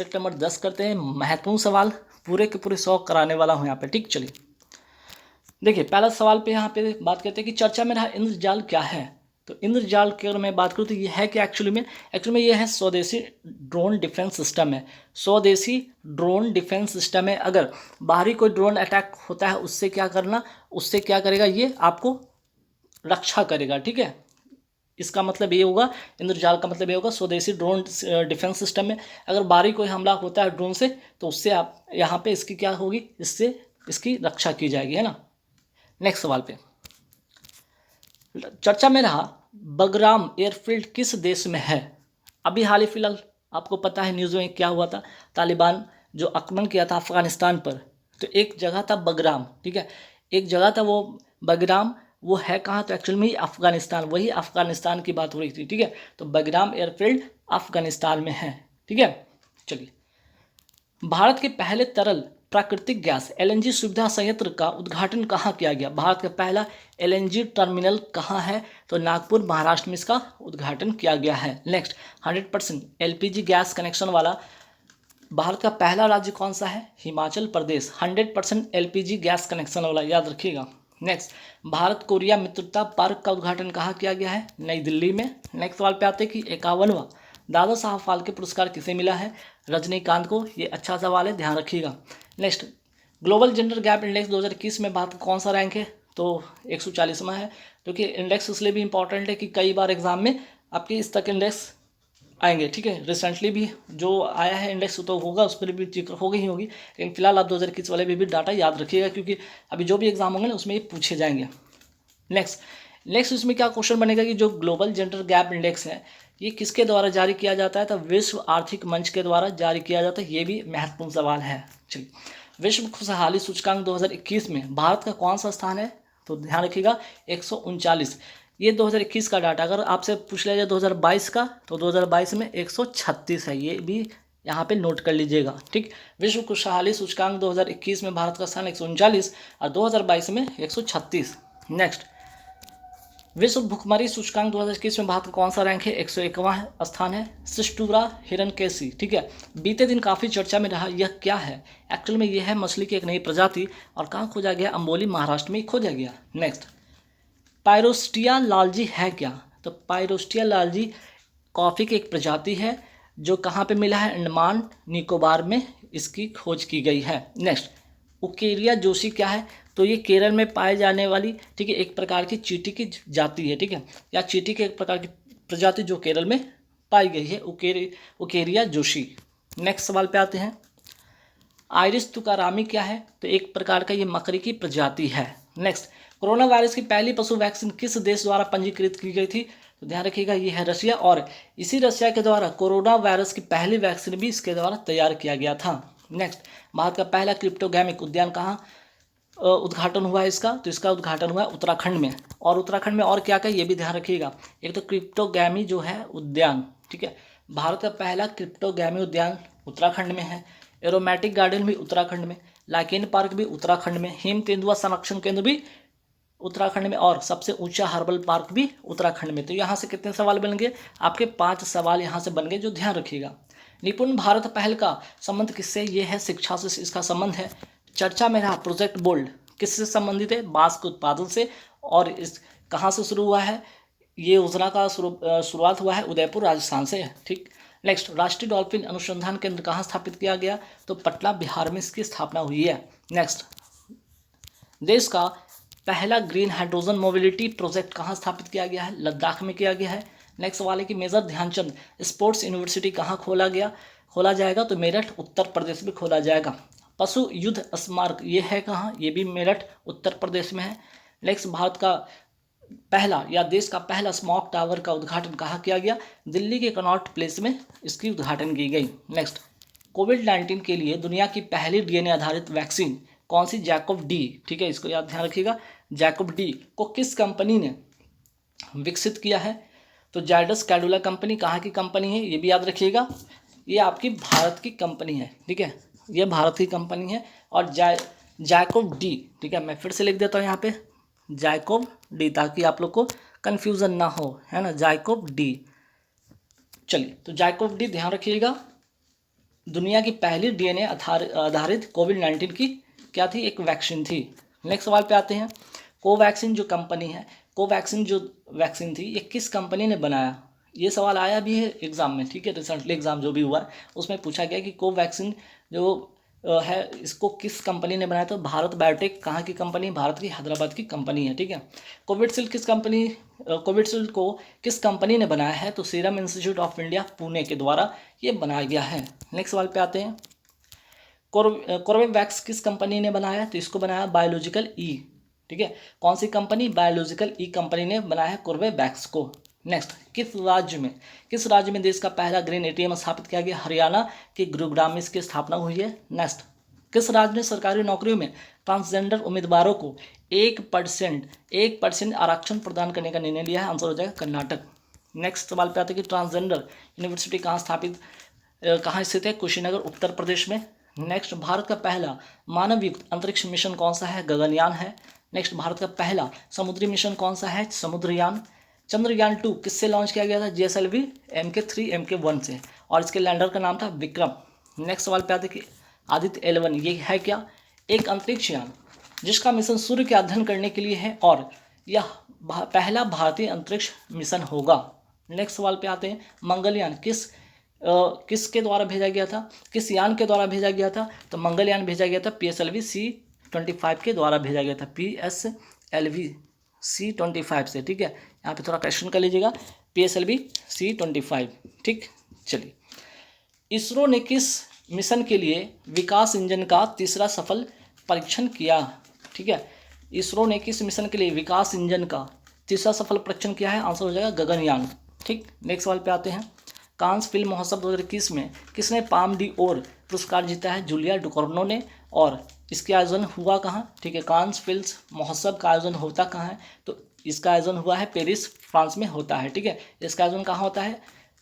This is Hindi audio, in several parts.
सेट नंबर 10 करते हैं। महत्वपूर्ण सवाल पूरे के पूरे 100 कराने वाला हूँ यहाँ पे, ठीक। चलिए देखिए पहला सवाल पे यहाँ पे बात करते हैं कि चर्चा में रहा इंद्रजाल क्या है। तो इंद्रजाल की अगर मैं बात करूँ तो ये है कि एक्चुअली में ये है स्वदेशी ड्रोन डिफेंस सिस्टम है। स्वदेशी ड्रोन डिफेंस सिस्टम है। अगर बाहरी कोई ड्रोन अटैक होता है उससे क्या करेगा, ये आपको रक्षा करेगा, ठीक है। इसका मतलब ये होगा, इंद्रजाल का मतलब ये होगा स्वदेशी ड्रोन डिफेंस सिस्टम में अगर बाहरी कोई हमला होता है ड्रोन से तो उससे आप यहाँ पे इसकी क्या होगी, इससे इसकी रक्षा की जाएगी, है ना। नेक्स्ट सवाल पे चर्चा में रहा बगराम एयरफील्ड किस देश में है। अभी हाल ही फिलहाल आपको पता है न्यूज़ में क्या हुआ था, तालिबान जो आक्रमण किया था अफगानिस्तान पर, तो एक जगह था बगराम, ठीक है, एक जगह था वो बगराम, वो है कहाँ, तो एक्चुअल में अफगानिस्तान, वही अफगानिस्तान की बात हो रही थी, ठीक है। तो बगराम एयरफील्ड अफगानिस्तान में है, ठीक है। चलिए भारत के पहले तरल प्राकृतिक गैस एलएनजी सुविधा संयंत्र का उद्घाटन कहाँ किया गया। भारत का पहला एलएनजी टर्मिनल कहाँ है, तो नागपुर महाराष्ट्र में इसका उद्घाटन किया गया है। नेक्स्ट 100% एलपीजी गैस कनेक्शन वाला भारत का पहला राज्य कौन सा है, Himachal Pradesh. 100% LPG gas connection वाला, याद रखिएगा। नेक्स्ट भारत कोरिया मित्रता पार्क का उद्घाटन कहाँ किया गया है, नई दिल्ली में। नेक्स्ट सवाल पे आते हैं कि 51वां दादा साहब फाल्के पुरस्कार किसे मिला है, रजनीकांत को। ये अच्छा सवाल है, ध्यान रखिएगा। Next global gender gap index 2021 में भारत का कौन सा रैंक है, तो 140वां है। क्योंकि इंडेक्स इसलिए भी इंपॉर्टेंट है कि कई बार एग्जाम में आपके इस तक इंडेक्स आएंगे, ठीक है। रिसेंटली भी जो आया है इंडेक्स तो होगा, उस पर भी जिक्र होगी ही होगी, लेकिन फिलहाल आप 2021 वाले भी डाटा याद रखिएगा क्योंकि अभी जो भी एग्जाम होंगे ना उसमें ये पूछे जाएंगे। नेक्स्ट इसमें क्या क्वेश्चन बनेगा कि जो ग्लोबल जेंडर गैप इंडेक्स है ये किसके द्वारा जारी किया जाता है, तो विश्व आर्थिक मंच के द्वारा जारी किया जाता है। ये भी महत्वपूर्ण सवाल है। चलिए विश्व खुशहाली सूचकांक 2021 में भारत का कौन सा स्थान है, तो ध्यान रखिएगा 139। ये 2021 का डाटा, अगर आपसे पूछ लिया जाए 2022 का तो 2022 में 136 है, ये भी यहाँ पे नोट कर लीजिएगा, ठीक। विश्व खुशहाली सूचकांक 2021 में भारत का स्थान 139 और 2022 में 136। नेक्स्ट विश्व भुखमरी सूचकांक 2021 में भारत का कौन सा रैंक है, 101वां स्थान है। सिस्टूरा हिरनकेसी, ठीक है, बीते दिन काफ़ी चर्चा में रहा, यह क्या है। एक्चुअल में यह है मछली की एक नई प्रजाति और कहाँ खोजा गया, अंबोली महाराष्ट्र में खोजा गया। नेक्स्ट पायरोस्टिया लालजी है क्या, तो पायरोस्टिया लालजी कॉफ़ी की एक प्रजाति है जो कहाँ पे मिला है, अंडमान निकोबार में इसकी खोज की गई है। नेक्स्ट उकेरिया जोशी क्या है, तो ये केरल में पाए जाने वाली, ठीक है, एक प्रकार की चींटी की जाति है, ठीक है, या चींटी के एक प्रकार की प्रजाति जो केरल में पाई गई है, उकेरिया जोशी। नेक्स्ट सवाल पे आते हैं, आयरिस तुकारामी क्या है, तो एक प्रकार का ये मकड़ी की प्रजाति है। नेक्स्ट कोरोना वायरस की पहली पशु वैक्सीन किस देश द्वारा पंजीकृत की गई थी, तो ध्यान रखिएगा ये है रशिया, और इसी रशिया के द्वारा कोरोना वायरस की पहली वैक्सीन भी इसके द्वारा तैयार किया गया था। नेक्स्ट भारत का पहला क्रिप्टोगैमिक उद्यान कहाँ उद्घाटन हुआ है इसका, तो इसका उद्घाटन हुआ है उत्तराखंड में। और उत्तराखंड में और क्या क्या ये भी ध्यान रखिएगा, एक तो क्रिप्टोगैमी जो है उद्यान, ठीक है, भारत का पहला क्रिप्टोगैमी उद्यान उत्तराखंड में है। एरोमेटिक गार्डन भी उत्तराखंड में, लाकेन पार्क भी उत्तराखंड में, हिम तेंदुआ संरक्षण केंद्र भी उत्तराखंड में, और सबसे ऊंचा हर्बल पार्क भी उत्तराखंड में। तो यहाँ से कितने सवाल बन गए, आपके 5 सवाल यहाँ से बन गए, जो ध्यान रखिएगा। निपुण भारत पहल का संबंध किससे, ये है शिक्षा से इसका संबंध है। चर्चा में रहा प्रोजेक्ट बोल्ड किससे संबंधित है, बांस के उत्पादन से, और इस कहाँ से शुरू हुआ है, ये योजना का शुरुआत हुआ है उदयपुर राजस्थान से, ठीक। नेक्स्ट राष्ट्रीय डॉल्फिन अनुसंधान केंद्र कहाँ स्थापित किया गया, तो पटना बिहार में इसकी स्थापना हुई है। नेक्स्ट देश का पहला ग्रीन हाइड्रोजन मोबिलिटी प्रोजेक्ट कहाँ स्थापित किया गया है, लद्दाख में किया गया है। नेक्स्ट सवाल है कि मेजर ध्यानचंद स्पोर्ट्स यूनिवर्सिटी कहाँ खोला जाएगा, तो मेरठ उत्तर प्रदेश में खोला जाएगा। पशु युद्ध स्मारक ये है कहाँ, ये भी मेरठ उत्तर प्रदेश में है। नेक्स्ट भारत का पहला या देश का पहला स्मॉक टावर का उद्घाटन कहाँ किया गया, दिल्ली के कनॉट प्लेस में इसकी उद्घाटन की गई। नेक्स्ट कोविड-19 के लिए दुनिया की पहली डीएनए आधारित वैक्सीन कौन सी, जैकब डी, ठीक है, इसको याद ध्यान रखिएगा। जैकब डी को किस कंपनी ने विकसित किया है, तो जायडस कैडिला कंपनी कहाँ की कंपनी है, ये भी याद रखिएगा, ये आपकी भारत की कंपनी है, ठीक है, ये भारत की कंपनी है। और जैकब डी, ठीक है, मैं फिर से लिख देता हूँ यहाँ पे जैकब डी, ताकि आप लोग को कन्फ्यूज़न ना हो, है ना, जैकब डी। चलिए तो जैकब डी ध्यान रखिएगा। दुनिया की पहली डीएनए आधारित कोविड-19 की क्या थी, एक वैक्सीन थी। नेक्स्ट सवाल पे आते हैं। कोवैक्सीन जो कंपनी है, कोवैक्सीन जो वैक्सीन थी, ये किस कंपनी ने बनाया? ये सवाल आया भी है एग्जाम में, ठीक है, रिसेंटली एग्जाम जो भी हुआ है उसमें पूछा गया कि कोवैक्सीन जो है इसको किस कंपनी ने बनाया? तो भारत बायोटेक कहाँ की कंपनी? भारत की हैदराबाद की कंपनी है, ठीक है। कोविडशील्ड को किस कंपनी ने बनाया है? तो serum institute of India Pune के द्वारा ये बनाया गया है। नेक्स्ट सवाल पे आते हैं। कोर्बेवैक्स किस कंपनी ने बनाया? तो इसको बनाया बायोलॉजिकल ई, ठीक है। कौन सी कंपनी? बायोलॉजिकल ई कंपनी ने बनाया है कोर्बेवैक्स को। नेक्स्ट, किस राज्य में देश का पहला ग्रीन एटीएम स्थापित किया गया? हरियाणा के गुरुग्राम में इसकी स्थापना हुई है। नेक्स्ट, किस राज्य ने सरकारी नौकरियों में ट्रांसजेंडर उम्मीदवारों को 1% आरक्षण प्रदान करने का निर्णय लिया है? आंसर हो जाएगा कर्नाटक। नेक्स्ट सवाल पे आते हैं कि ट्रांसजेंडर यूनिवर्सिटी कहाँ स्थित है? कुशीनगर, उत्तर प्रदेश में। नेक्स्ट, भारत का पहला मानवयुक्त अंतरिक्ष मिशन कौन सा है? गगनयान है। नेक्स्ट, भारत का पहला समुद्री मिशन कौन सा है? समुद्रयान। चंद्रयान 2 किससे लॉन्च किया गया था? GSLV MK3 MK1 से, और इसके लैंडर का नाम था विक्रम। नेक्स्ट सवाल पे आते कि आदित्य 11 ये है क्या? एक अंतरिक्ष यान जिसका मिशन सूर्य के अध्ययन करने के लिए है, और यह पहला भारतीय अंतरिक्ष मिशन होगा। नेक्स्ट सवाल पे आते हैं। मंगलयान किसके द्वारा भेजा गया था? किस यान के द्वारा भेजा गया था? तो मंगलयान भेजा गया था PSLV C-25 के द्वारा भेजा गया था, PSLV C-25 से, ठीक है। यहाँ पे थोड़ा क्वेश्चन कर लीजिएगा, PSLV C-25, ठीक। चलिए, इसरो ने किस मिशन के लिए विकास इंजन का तीसरा सफल परीक्षण किया? ठीक है, इसरो ने किस मिशन के लिए विकास इंजन का तीसरा सफल परीक्षण किया है? आंसर हो जाएगा गगनयान, ठीक। नेक्स्ट सवाल पे आते हैं। कांस फिल्म महोत्सव 2021 में किसने पाम डी ओर पुरस्कार जीता है? जूलिया डुकोर्नो ने। और इसके आयोजन हुआ कहाँ? ठीक है, कांस फिल्म महोत्सव का आयोजन होता कहाँ है? तो इसका आयोजन हुआ है पेरिस, फ्रांस में होता है, ठीक है। इसका आयोजन कहाँ होता है?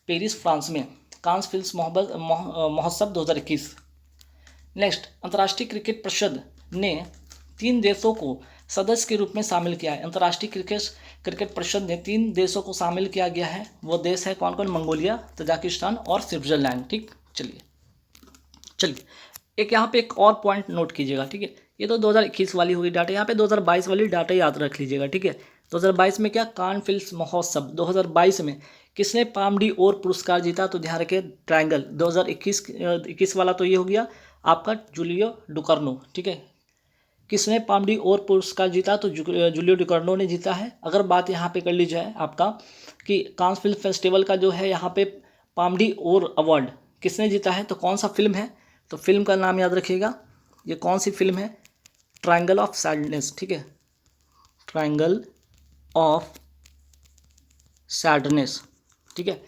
पेरिस, फ्रांस में, कांस फिल्म महोत्सव 2021। नेक्स्ट, अंतर्राष्ट्रीय क्रिकेट परिषद ने 3 देशों को सदस्य के रूप में शामिल किया है। अंतर्राष्ट्रीय क्रिकेट परिषद ने 3 देशों को शामिल किया गया है। वो देश है कौन कौन? मंगोलिया, तजाकिस्तान और स्विट्जरलैंड, ठीक। चलिए एक यहाँ पे एक और पॉइंट नोट कीजिएगा, ठीक है। ये तो 2021 वाली होगी डाटा, यहाँ पे 2022 वाली डाटा याद रख लीजिएगा, ठीक है। 2022 में क्या? कान फिल्म महोत्सव 2022 में किसने पाम डी ओर पुरस्कार जीता? तो ध्यान रखिए, ट्रायंगल। 2021 वाला तो ये हो गया आपका जूलियो डुकोर्नो, ठीक है। किसने पाम डी ओर पुरस्कार जीता? तो जूलियो डुकोर्नो ने जीता है। अगर बात यहाँ पे कर ली जाए आपका कि कांस फिल्म फेस्टिवल का जो है यहाँ पे पाम डी ओर अवार्ड किसने जीता है, तो कौन सा फिल्म है? तो फिल्म का नाम याद रखिएगा, ये कौन सी फिल्म है? ट्रायंगल ऑफ सैडनेस, ठीक है, ट्रायंगल ऑफ सैडनेस, ठीक है।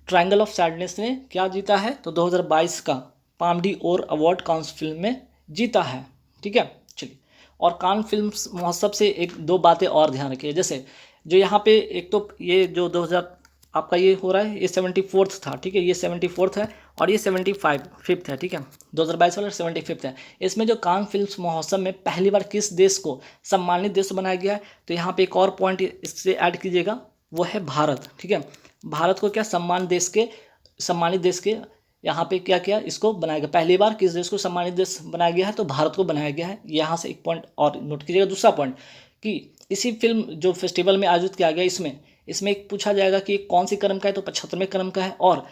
ट्रायंगल ऑफ सैडनेस ने क्या जीता है? तो 2022 का पाम डी ओर अवार्ड कांस फिल्म में जीता है, ठीक है। चलिए, और कान फिल्म महोत्सव से एक दो बातें और ध्यान रखिए, जैसे जो यहाँ पे एक तो ये जो 2000 आपका ये हो रहा है, ये 74th था, ठीक है, ये 74th है, और ये 75th है, ठीक है। 2022 वाला 75th है। इसमें जो कान फिल्म महोत्सव में पहली बार किस देश को सम्मानित देश बनाया गया है? तो यहाँ पे एक और पॉइंट इससे ऐड कीजिएगा, वो है भारत, ठीक है। भारत को क्या सम्मानित देश के यहाँ पे क्या किया, इसको बनाया गया। पहली बार किस देश को सम्मानित देश बनाया गया है? तो भारत को बनाया गया है। यहाँ से एक पॉइंट और नोट कीजिएगा। दूसरा पॉइंट कि इसी फिल्म जो फेस्टिवल में आयोजित किया गया, इसमें एक पूछा जाएगा कि कौन सी क्रम का है, तो 75वें क्रम का है। और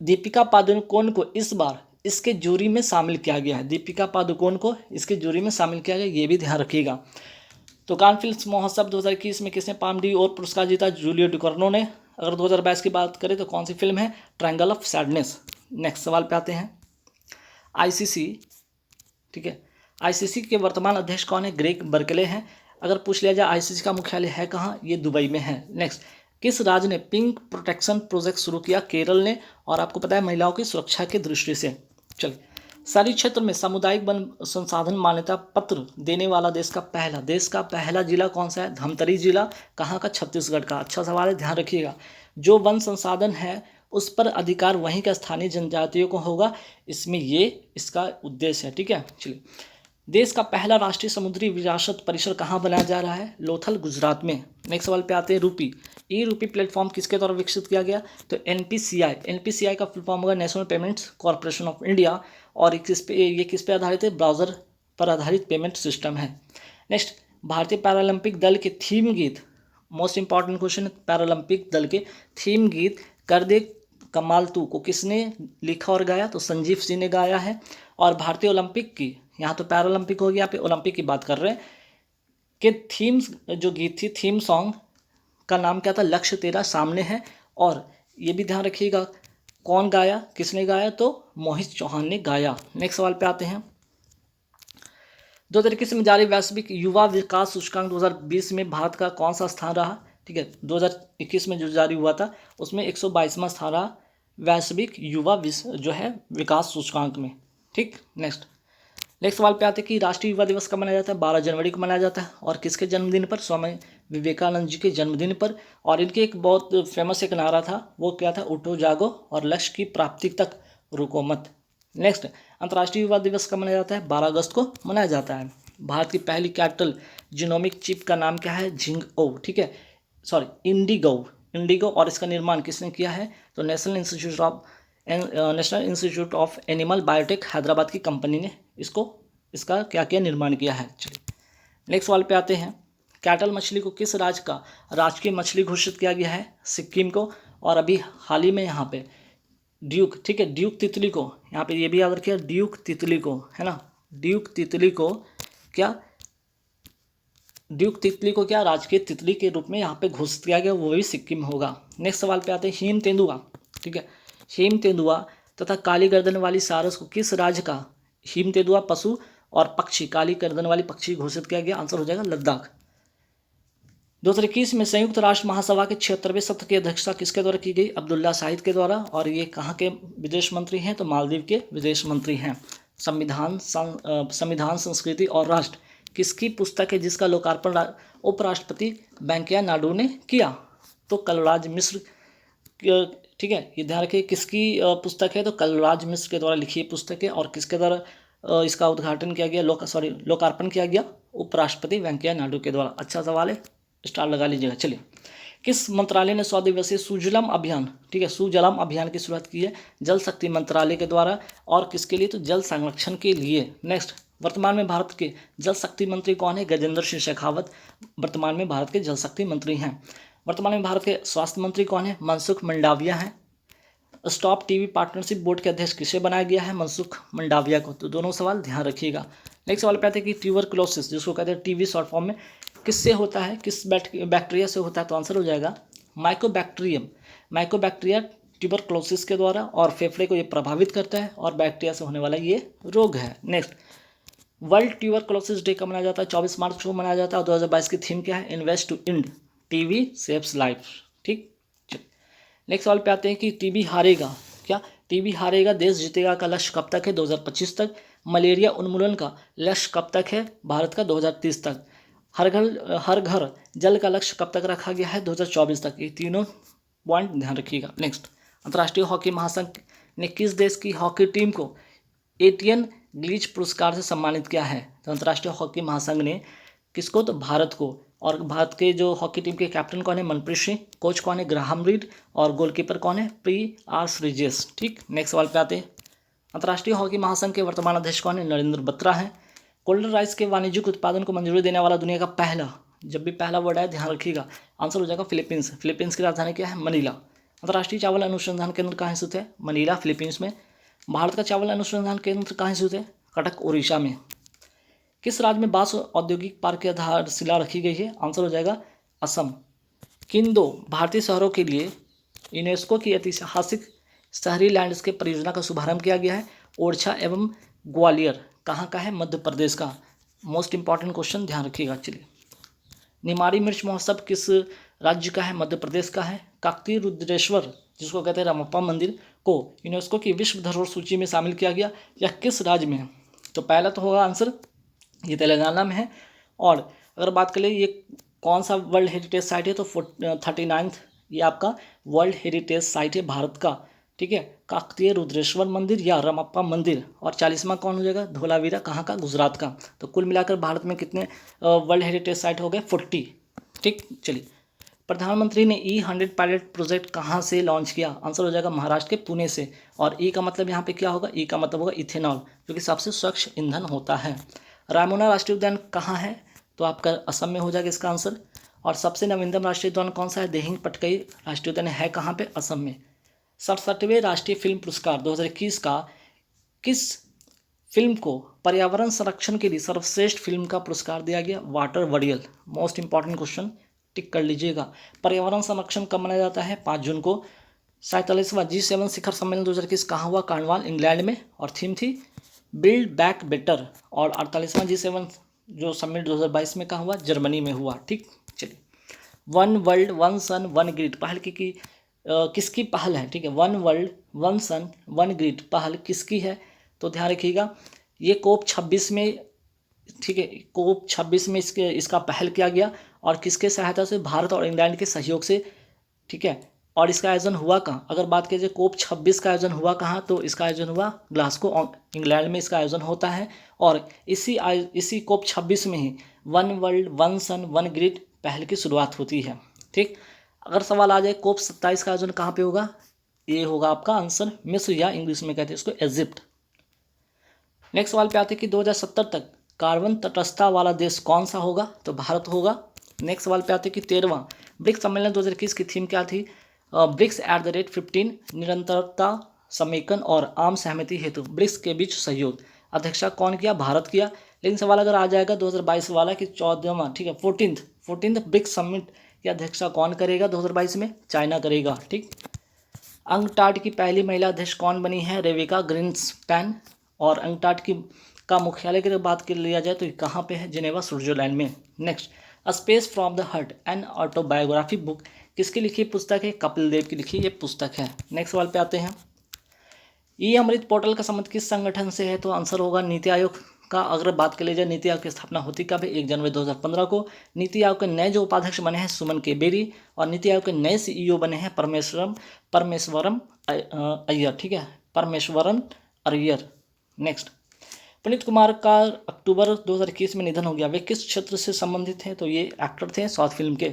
दीपिका पादुकोण को इस बार इसके जूरी में शामिल किया गया है। दीपिका पादुकोण को इसके जूरी में शामिल किया गया, ये भी ध्यान रखिएगा। तो कान फिल्म महोत्सव 2021 में किसने पाम डी ओर पुरस्कार जीता? जूलियो डुकोर्नो ने। अगर 2022 की बात करें तो कौन सी फिल्म है? Triangle of sadness. नेक्स्ट सवाल पे आते हैं। ICC, ठीक है, ICC के वर्तमान अध्यक्ष कौन है? ग्रेग बर्कले हैं। अगर पूछ लिया जाए ICC का मुख्यालय है कहाँ? ये दुबई में है। नेक्स्ट, किस राज्य ने पिंक प्रोटेक्शन प्रोजेक्ट शुरू किया? केरल ने। और आपको पता है महिलाओं की सुरक्षा की दृष्टि से। चलिए, शहरी क्षेत्र में सामुदायिक वन संसाधन मान्यता पत्र देने वाला देश का पहला जिला कौन सा है? धमतरी जिला। कहाँ का? छत्तीसगढ़ का। अच्छा सवाल है, ध्यान रखिएगा। जो वन संसाधन है उस पर अधिकार वहीं का स्थानीय जनजातियों को होगा, इसमें ये इसका उद्देश्य है, ठीक है। चलिए, देश का पहला राष्ट्रीय समुद्री विरासत परिसर कहाँ बनाया जा रहा है? लोथल, गुजरात में। नेक्स्ट सवाल पे आते हैं। रूपी ई रूपी प्लेटफॉर्म किसके द्वारा विकसित किया गया? तो एनपीसीआई का फुल फॉर्म होगा national payments corporation of India, और ये किस पे आधारित है? ब्राउज़र पर आधारित पेमेंट सिस्टम है। नेक्स्ट, भारतीय पैरालंपिक दल के थीम गीत, मोस्ट इंपॉर्टेंट क्वेश्चन है, पैरालंपिक दल के थीम गीत कर दे कमाल तू को किसने लिखा और गाया? तो संजीव सिंह ने गाया है। और भारतीय ओलंपिक की, यहाँ तो पैरालंपिक हो गया, यहाँ पे ओलंपिक की बात कर रहे हैं, कि थीम्स जो गीत थी, थीम सॉन्ग का नाम क्या था? लक्ष्य तेरा सामने है। और ये भी ध्यान रखिएगा कौन गाया, किसने गाया? तो मोहित चौहान ने गाया। नेक्स्ट सवाल पे आते हैं। 2021 में जारी वैश्विक युवा विकास सूचकांक 2020 में भारत का कौन सा स्थान रहा? ठीक है, 2021 में जो जारी हुआ था उसमें 122वां स्थान रहा वैश्विक युवा जो है विकास सूचकांक में। ठीक, नेक्स्ट सवाल पे आते हैं कि राष्ट्रीय युवा दिवस कब मनाया जाता है? 12 जनवरी को मनाया जाता है। और किसके जन्मदिन पर? स्वामी विवेकानंद जी के जन्मदिन पर। और इनके एक बहुत फेमस एक नारा था, वो क्या था? उठो जागो और लक्ष्य की प्राप्ति तक रुको मत। नेक्स्ट, अंतर्राष्ट्रीय युवा दिवस कब मनाया जाता है? 12 अगस्त को मनाया जाता है। भारत की पहली कैपिटल जीनोमिक चिप का नाम क्या है? झिंगओ, ठीक है, सॉरी इंडिगो। और इसका निर्माण किसने किया है? तो national institute of animal biotech Hyderabad की कंपनी ने इसका क्या किया? निर्माण किया है। चलिए नेक्स्ट सवाल पे आते हैं। कैटल मछली को किस राज्य का राजकीय मछली घोषित किया गया है? सिक्किम को। और अभी हाल ही में यहाँ पे ड्यूक, ठीक है, ड्यूक तितली को, यहाँ पे ये भी याद रखिए, ड्यूक तितली को, है ना, ड्यूक तितली को क्या राजकीय तितली के रूप में यहाँ पे घोषित किया गया, वो भी सिक्किम होगा। नेक्स्ट सवाल पे आते हैं। हिम तेंदुआ, ठीक है, हिम तेंदुआ तथा काली गर्दन वाली सारस को किस राज्य का हिम तेंदुआ पशु और पक्षी, काली गर्दन वाली पक्षी घोषित किया गया? आंसर हो जाएगा लद्दाख। 2021 में संयुक्त राष्ट्र महासभा के 76वें सत्र की अध्यक्षता किसके द्वारा की गई? अब्दुल्ला शाहिद के द्वारा। और ये कहाँ के विदेश मंत्री हैं? तो मालदीव के विदेश मंत्री हैं। संविधान, संस्कृति और राष्ट्र किसकी पुस्तक है जिसका लोकार्पण उपराष्ट्रपति वेंकैया नायडू ने किया? तो कलराज मिश्र, ठीक है, ये ध्यान रखिए किसकी पुस्तक है? तो कलराज मिश्र के द्वारा लिखी पुस्तक है। और किसके द्वारा इसका उद्घाटन किया गया, लोकार्पण किया गया? उपराष्ट्रपति वेंकैया नायडू के द्वारा। अच्छा सवाल है, स्टार लगा लीजिएगा। चलिए, किस मंत्रालय ने 100 दिवसीय सुजलम अभियान, ठीक है, सुजलम अभियान की शुरुआत की है? जल शक्ति मंत्रालय के द्वारा। और किसके लिए? तो जल संरक्षण के लिए। नेक्स्ट, वर्तमान में भारत के जल शक्ति मंत्री कौन है? गजेंद्र सिंह शेखावत वर्तमान में भारत के जल शक्ति मंत्री हैं। वर्तमान में भारत के स्वास्थ्य मंत्री कौन है? मनसुख मंडाविया हैं। स्टॉप टीवी पार्टनरशिप बोर्ड के अध्यक्ष किसे बनाया गया है? मनसुख मंडाविया को। तो दोनों सवाल ध्यान रखिएगा। नेक्स्ट सवाल पे आते हैं कि ट्यूबरकुलोसिस, जिसको कहते हैं टीबी शॉर्ट फॉर्म में, किससे होता है? किस बैक्टीरिया से होता है? तो आंसर हो जाएगा माइकोबैक्टीरिया ट्यूबरकुलोसिस के द्वारा। और फेफड़े को ये प्रभावित करता है और बैक्टीरिया से होने वाला ये रोग है। नेक्स्ट, वर्ल्ड ट्यूबरकुलोसिस डे कब मनाया जाता है? 24 मार्च को मनाया जाता है। और 2022 की थीम क्या है? Invest to end TB saves life. ठीक, नेक्स्ट सवाल पे आते हैं कि टीबी हारेगा, क्या टीबी हारेगा देश जीतेगा का लक्ष्य कब तक है? 2025 तक। मलेरिया उन्मूलन का लक्ष्य कब तक है? भारत का 2030 तक। हर घर जल का लक्ष्य कब तक रखा गया है? 2024 तक। ये तीनों पॉइंट ध्यान रखिएगा। नेक्स्ट, अंतर्राष्ट्रीय हॉकी महासंघ ने किस देश की हॉकी टीम को एटियन ग्लीच पुरस्कार से सम्मानित किया है? तो अंतर्राष्ट्रीय हॉकी महासंघ ने किसको? तो भारत को। और भारत के जो हॉकी टीम के कैप्टन कौन है? मनप्रीत सिंह। कोच कौन है? Graham read. और गोलकीपर कौन है? PR श्रीजेश। ठीक, नेक्स्ट सवाल पे आते हैं। अंतर्राष्ट्रीय हॉकी महासंघ के वर्तमान अध्यक्ष कौन है? नरेंद्र बत्रा हैं। कोल्डर राइस के वाणिज्यिक उत्पादन को मंजूरी देने वाला दुनिया का पहला, जब भी पहला वर्ड है ध्यान रखिएगा, आंसर हो जाएगा फिलीपींस। फिलीपींस की राजधानी क्या है? मनीला। अंतर्राष्ट्रीय चावल अनुसंधान केंद्र कहाँ स्थित है? मनीला, फिलीपींस में। भारत का चावल अनुसंधान केंद्र कहाँ स्थित है? कटक, उड़ीसा में। किस राज्य में बांस औद्योगिक पार्क की आधारशिला रखी गई है? आंसर हो जाएगा असम। किन दो भारतीय शहरों के लिए यूनेस्को की ऐतिहासिक शहरी लैंडस्केप परियोजना का शुभारंभ किया गया है? ओरछा एवं ग्वालियर। कहाँ का है? मध्य प्रदेश का। मोस्ट इंपॉर्टेंट क्वेश्चन, ध्यान रखिएगा। चलिए, निमाड़ी मिर्च महोत्सव किस राज्य का है? मध्य प्रदेश का है। काकतीय रुद्रेश्वर, जिसको कहते हैं रामप्पा मंदिर, को यूनेस्को की विश्व धरोहर सूची में शामिल किया गया, यह किस राज्य में है? तो पहला तो होगा आंसर, ये तेलंगाना में है। और अगर बात करें ये कौन सा वर्ल्ड हेरिटेज साइट है, तो 39th ये आपका वर्ल्ड हेरिटेज साइट है भारत का। ठीक है, काकतीय रुद्रेश्वर मंदिर या रामप्पा मंदिर। और 40वां कौन हो जाएगा? धोलावीरा, कहाँ का? गुजरात का। तो कुल मिलाकर भारत में कितने वर्ल्ड हेरिटेज साइट हो गए? 40। ठीक, चलिए, प्रधानमंत्री ने E100 पायलट प्रोजेक्ट कहाँ से लॉन्च किया? आंसर हो जाएगा महाराष्ट्र के पुणे से। और ई का मतलब यहाँ पे क्या होगा? ई का मतलब होगा इथेनॉल, जो कि सबसे स्वच्छ ईंधन होता है। रायमोना राष्ट्रीय उद्यान कहाँ है? तो आपका असम में हो जाएगा इसका आंसर। और सबसे नवीनतम राष्ट्रीय उद्यान कौन सा है? दिहिंग पटकई राष्ट्रीय उद्यान है कहाँ पे? असम में। 67वें राष्ट्रीय फिल्म पुरस्कार 2021 का किस फिल्म को पर्यावरण संरक्षण के लिए सर्वश्रेष्ठ फिल्म का पुरस्कार दिया गया? वाटर वडियल। मोस्ट इंपॉर्टेंट क्वेश्चन, टिक कर लीजिएगा। पर्यावरण संरक्षण कब मनाया जाता है? 5 जून को। 47वां G7 शिखर सम्मेलन 2021 कहाँ हुआ? कार्नवाल, इंग्लैंड में, और थीम थी बिल्ड बैक बेटर। और 48वां G7 जो समिट 2022 में कहाँ हुआ? जर्मनी में हुआ। ठीक, चलिए। One world one sun one grid पहल की किसकी पहल है? ठीक है, one world one sun one grid पहल किसकी है? तो ध्यान रखिएगा, ये कोप 26 में, ठीक है, कोप 26 में इसका पहल किया गया। और किसके सहायता से? भारत और इंग्लैंड के सहयोग से। ठीक है, और इसका आयोजन हुआ कहाँ? अगर बात की जाए कोप 26 का आयोजन हुआ कहाँ? तो इसका आयोजन हुआ ग्लासगो, इंग्लैंड में इसका आयोजन होता है। और इसी कोप 26 में ही one world one sun one grid पहल की शुरुआत होती है। ठीक, अगर सवाल आ जाए कोप 27 का आयोजन कहाँ पे होगा? ये होगा आपका आंसर मिस्र, या इंग्लिश में कहते हैं इसको इजिप्ट। नेक्स्ट सवाल पे आते हैं कि 2070 तक कार्बन तटस्थता वाला देश कौन सा होगा? तो भारत होगा। नेक्स्ट सवाल पे आते हैं कि 13वां ब्रिक्स सम्मेलन 2021 की थीम क्या थी? ब्रिक्स @15, निरंतरता, समेकन और आम सहमति हेतु ब्रिक्स के बीच सहयोग। अध्यक्षता कौन किया? भारत किया। लेकिन सवाल अगर आ जाएगा 2022 वाला कि 14वां, ठीक है, 14th ब्रिक्स समिट की अध्यक्षता कौन करेगा 2022 में? चाइना करेगा। ठीक, अंकटाड की पहली महिला अध्यक्ष कौन बनी है? रेविका ग्रीन्सपैन। और अंकटाड का मुख्यालय की बात कर लिया जाए तो ये कहाँ पे है? जिनेवा, स्विट्जरलैंड में। Next, space from the heart an autobiography book किसकी लिखी पुस्तक है? कपिल देव की लिखी ये पुस्तक है। नेक्स्ट सवाल पे आते हैं, ई अमृत पोर्टल का संबंध किस संगठन से है? तो आंसर होगा नीति आयोग का। अगर बात कर ली जाए नीति आयोग की स्थापना होती कब है? 1 जनवरी 2015 को। नीति आयोग के नए जो उपाध्यक्ष बने हैं सुमन के बेरी, और नीति आयोग के नए CEO बने हैं परमेश्वरम अय्यर। ठीक है, परमेश्वरन अय्यर। नेक्स्ट, पुनीत कुमार का अक्टूबर 2021 में निधन हो गया। वे किस क्षेत्र से संबंधित हैं? तो ये एक्टर थे साउथ फिल्म के।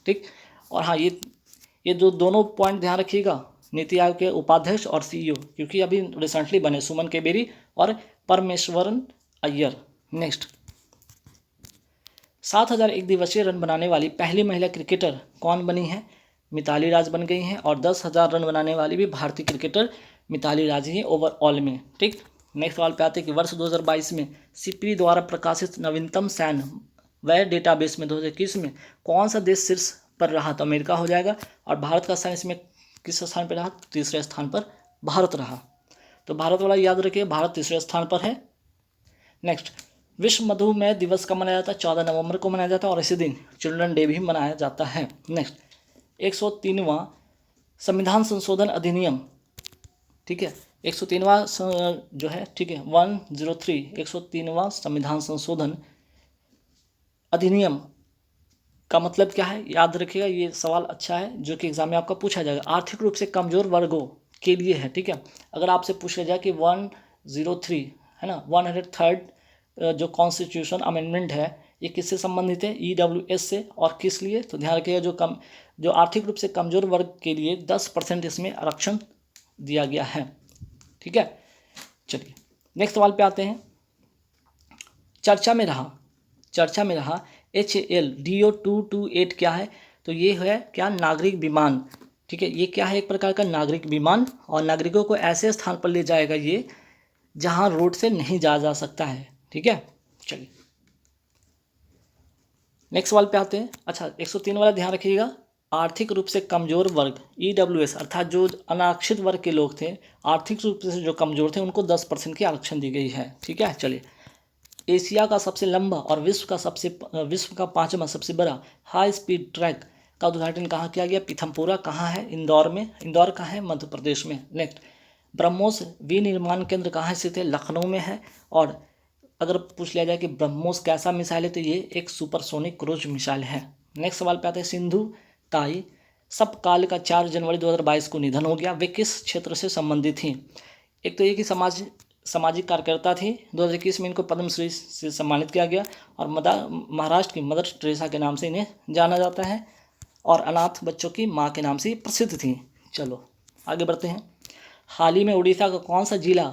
ठीक, और हाँ, ये जो दोनों पॉइंट ध्यान रखिएगा, नीति आयोग के उपाध्यक्ष और CEO, क्योंकि अभी रिसेंटली बने सुमन के बेरी और परमेश्वरन अय्यर। नेक्स्ट, 7000 एक दिवसीय रन बनाने वाली पहली महिला क्रिकेटर कौन बनी है? मिताली राज बन गई हैं। और 10,000 रन बनाने वाली भी भारतीय क्रिकेटर मिताली राज ही ओवरऑल में। ठीक, नेक्स्ट सवाल पे आते हैं कि वर्ष 2022 में CPI द्वारा प्रकाशित नवीनतम सैन्य डेटाबेस में 2021 में कौन सा देश शीर्ष पर रहा? तो अमेरिका हो जाएगा। और भारत का स्थान इसमें किस स्थान पर रहा? तीसरे स्थान पर भारत रहा। तो भारत वाला याद रखिए, भारत तीसरे स्थान पर है। नेक्स्ट, विश्व मधुमेह दिवस कब मनाया जाता है? 14 नवंबर को मनाया जाता है, और इसी दिन चिल्ड्रन डे भी मनाया जाता है। नेक्स्ट, 103वां संविधान संशोधन अधिनियम, ठीक है, 103वां जो है, ठीक है, 103 103वां संविधान संशोधन अधिनियम का मतलब क्या है? याद रखिएगा, ये सवाल अच्छा है जो कि एग्जाम में आपका पूछा जाएगा। आर्थिक रूप से कमजोर वर्गों के लिए है। ठीक है, अगर आपसे पूछा जाए कि 103 है ना, 103 जो कॉन्स्टिट्यूशन अमेंडमेंट है ये किससे संबंधित है? EWS से। और किस लिए? तो ध्यान रखिएगा, जो आर्थिक रूप से कमजोर वर्ग के लिए 10% इसमें आरक्षण दिया गया है। ठीक है, चलिए नेक्स्ट सवाल पे आते हैं। चर्चा में रहा HAL DO228 क्या है? तो ये है क्या? नागरिक विमान। ठीक है, ये क्या है? एक प्रकार का नागरिक विमान, और नागरिकों को ऐसे स्थान पर ले जाएगा ये जहां रोड से नहीं जा सकता है। ठीक है, चलिए नेक्स्ट सवाल पे आते हैं। अच्छा, 103 वाला ध्यान रखिएगा, आर्थिक रूप से कमजोर वर्ग EWS अर्थात जो अनारक्षित वर्ग के लोग थे, आर्थिक रूप से जो कमजोर थे, उनको 10% की आरक्षण दी गई है। ठीक है, चलिए, एशिया का सबसे लंबा और विश्व का 5वां सबसे बड़ा हाई स्पीड ट्रैक का उद्घाटन कहाँ किया गया? पीथमपुरा कहाँ है? इंदौर में। इंदौर कहाँ है? मध्य प्रदेश में। नेक्स्ट, ब्रह्मोस विनिर्माण केंद्र कहाँ स्थित है? लखनऊ में है। और अगर पूछ लिया जाए कि ब्रह्मोस कैसा मिसाइल है, तो ये एक सुपरसोनिक क्रूज मिसाइल है। नेक्स्ट सवाल पे आते हैं, सिंधु ताई सपकाल का 4 जनवरी 2022 को निधन हो गया। वे किस क्षेत्र से संबंधित थी? एक तो ये कि सामाजिक कार्यकर्ता थी। 2021 में इनको पद्मश्री से सम्मानित किया गया, और महाराष्ट्र की मदर टेरेसा के नाम से इन्हें जाना जाता है। और अनाथ बच्चों की माँ के नाम से ये प्रसिद्ध थी। चलो आगे बढ़ते हैं। हाल ही में उड़ीसा का कौन सा जिला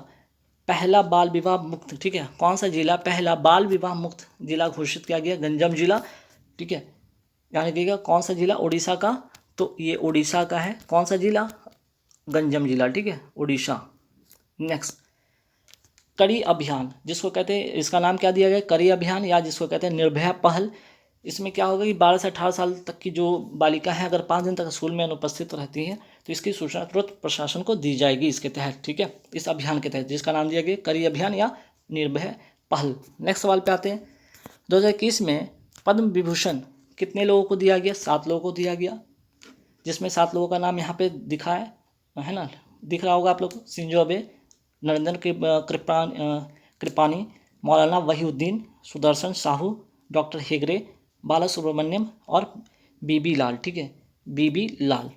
पहला बाल विवाह मुक्त, ठीक है, कौन सा जिला पहला बाल विवाह मुक्त जिला घोषित किया गया? गंजम जिला, ठीक है, यानी देखिएगा कौन सा जिला उड़ीसा का, तो ये उड़ीसा का है। कौन सा जिला? गंजम जिला, ठीक है, उड़ीसा। नेक्स्ट, करी अभियान जिसको कहते हैं, इसका नाम क्या दिया गया? करी अभियान, या जिसको कहते हैं निर्भया पहल। इसमें क्या होगा कि 12 से 18 साल तक की जो बालिका है अगर 5 दिन तक स्कूल में अनुपस्थित रहती है तो इसकी सूचना तुरंत प्रशासन को दी जाएगी इसके तहत, ठीक है, इस अभियान के तहत, जिसका नाम दिया गया करी अभियान या निर्भया पहल। नेक्स्ट सवाल पे आते हैं। 2021 में पद्म विभूषण कितने लोगों को दिया गया? 7 लोगों को दिया गया, जिसमें 7 लोगों का नाम यहाँ पे दिखा है ना, दिख रहा होगा आप लोग को। शिंजो अबे, नरेंद्र कृपानी, मौलाना वहीउद्दीन, सुदर्शन साहू, डॉक्टर हेगड़े, बाला सुब्रमण्यम और बीबी लाल, ठीक है, बीबी लाल,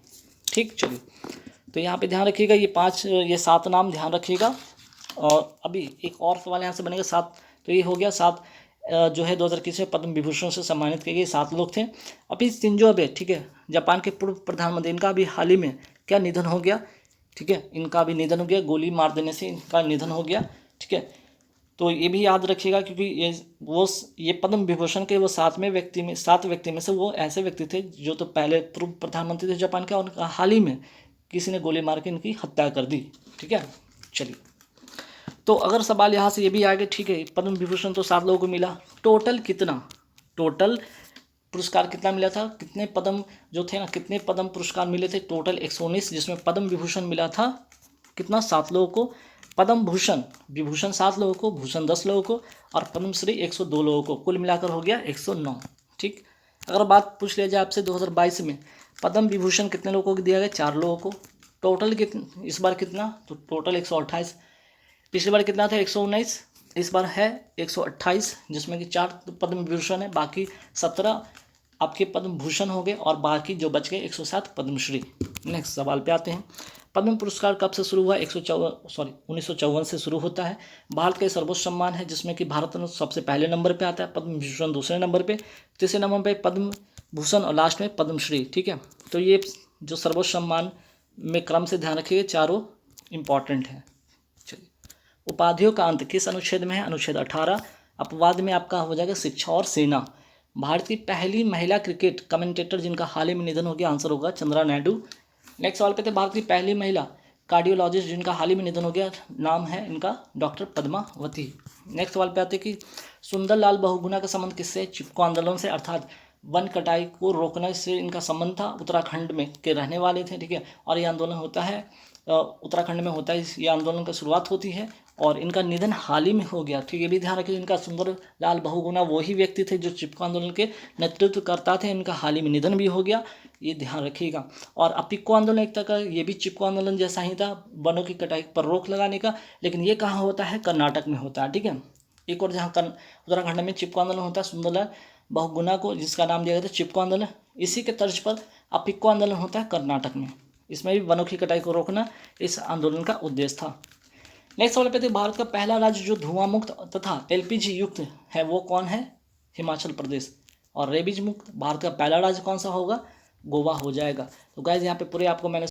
ठीक। चलिए, तो यहाँ पे ध्यान रखिएगा ये 7 नाम ध्यान रखिएगा। और अभी एक और सवाल यहाँ से बनेगा 7, तो ये हो गया 7 जो है 2021 में पद्म विभूषण से सम्मानित किए गए 7 लोग थे। अभी शिंजो अबे, ठीक है, जापान के पूर्व प्रधानमंत्री, इनका अभी हाल ही में क्या निधन हो गया, ठीक है, इनका भी निधन हो गया, गोली मार देने से इनका निधन हो गया, ठीक है। तो ये भी याद रखिएगा क्योंकि ये पद्म विभूषण के वो 7 व्यक्ति में से वो ऐसे व्यक्ति थे जो तो पहले पूर्व प्रधानमंत्री थे जापान के, और हाल ही में किसी ने गोली मार के इनकी हत्या कर दी, ठीक है। चलिए, तो अगर सवाल यहाँ से ये भी आएगा, ठीक है, पद्म विभूषण तो 7 लोगों को मिला, टोटल पुरस्कार कितना मिला था? कितने पद्म जो थे ना, कितने पद्म पुरस्कार मिले थे? टोटल 119, जिसमें पद्म विभूषण मिला था कितना? 7 लोगों को। पद्म विभूषण 7 लोगों को, भूषण 10 लोगों को, और पद्मश्री 102 लोगों को, कुल मिलाकर हो गया 109, ठीक। अगर बात पूछ लिया जाए आपसे 2022 में पद्म विभूषण कितने लोगों को दिया गया? 4 लोगों को। टोटल कितना इस बार कितना? तो टोटल 128। पिछली बार कितना था? 119। इस बार है 128, जिसमें कि 4 पद्म विभूषण है, बाकी 17 आपके पद्म भूषण हो गए, और बाकी जो बच गए 107 पद्मश्री। नेक्स्ट सवाल पे आते हैं। पद्म पुरस्कार कब से शुरू हुआ? 1954 से शुरू होता है। भारत का सर्वोच्च सम्मान है, जिसमें कि भारत रत्न सबसे पहले नंबर पे आता है, पद्म विभूषण दूसरे नंबर पे, तीसरे नंबर पे पद्म भूषण, और लास्ट में पद्मश्री, ठीक है। तो ये जो सर्वोच्च सम्मान में क्रम से ध्यान रखिए, चारों इंपॉर्टेंट हैं। चलिए, उपाधियों का अंत किस अनुच्छेद में है? अनुच्छेद 18। अपवाद में आपका हो जाएगा शिक्षा और सेना। भारत की पहली महिला क्रिकेट कमेंटेटर जिनका हाल ही में निधन हो गया, आंसर होगा चंद्रा नायडू। नेक्स्ट सवाल पे थे, भारत की पहली महिला कार्डियोलॉजिस्ट जिनका हाल ही में निधन हो गया, नाम है इनका डॉक्टर पद्मावती। नेक्स्ट सवाल पे आते कि सुंदरलाल बहुगुणा का संबंध किससे? चिपको आंदोलन से, अर्थात वन कटाई को रोकने से इनका संबंध था। उत्तराखंड में के रहने वाले थे, ठीक है, और ये आंदोलन होता है उत्तराखंड में होता है, ये आंदोलन की शुरुआत होती है, और इनका निधन हाल ही में हो गया, ठीक है। ये भी ध्यान रखिए, इनका सुंदरलाल बहुगुणा वही व्यक्ति थे जो चिपको आंदोलन के नेतृत्व करता थे, इनका हाल ही में निधन भी हो गया, ये ध्यान रखिएगा। और अपिक्को आंदोलन एक तरह का ये भी चिपको आंदोलन जैसा ही था, वनों की कटाई पर रोक लगाने का, लेकिन ये कहाँ होता है? कर्नाटक में होता है, ठीक है। एक और जहाँ उत्तराखंड में चिपको आंदोलन होता है, सुंदरलाल बहुगुणा को जिसका नाम दिया गया था चिपको आंदोलन, इसी के तर्ज पर अपिक्को आंदोलन होता है कर्नाटक में। इसमें भी वनों की कटाई को रोकना इस आंदोलन का उद्देश्य था। नेक्स्ट सवाल पे थे, भारत का पहला राज्य जो धुआं मुक्त तथा एलपीजी युक्त है वो कौन है? हिमाचल प्रदेश। और रेबीज मुक्त भारत का पहला राज्य कौन सा होगा? गोवा हो जाएगा। तो गाइस यहाँ पे पूरे आपको मैंने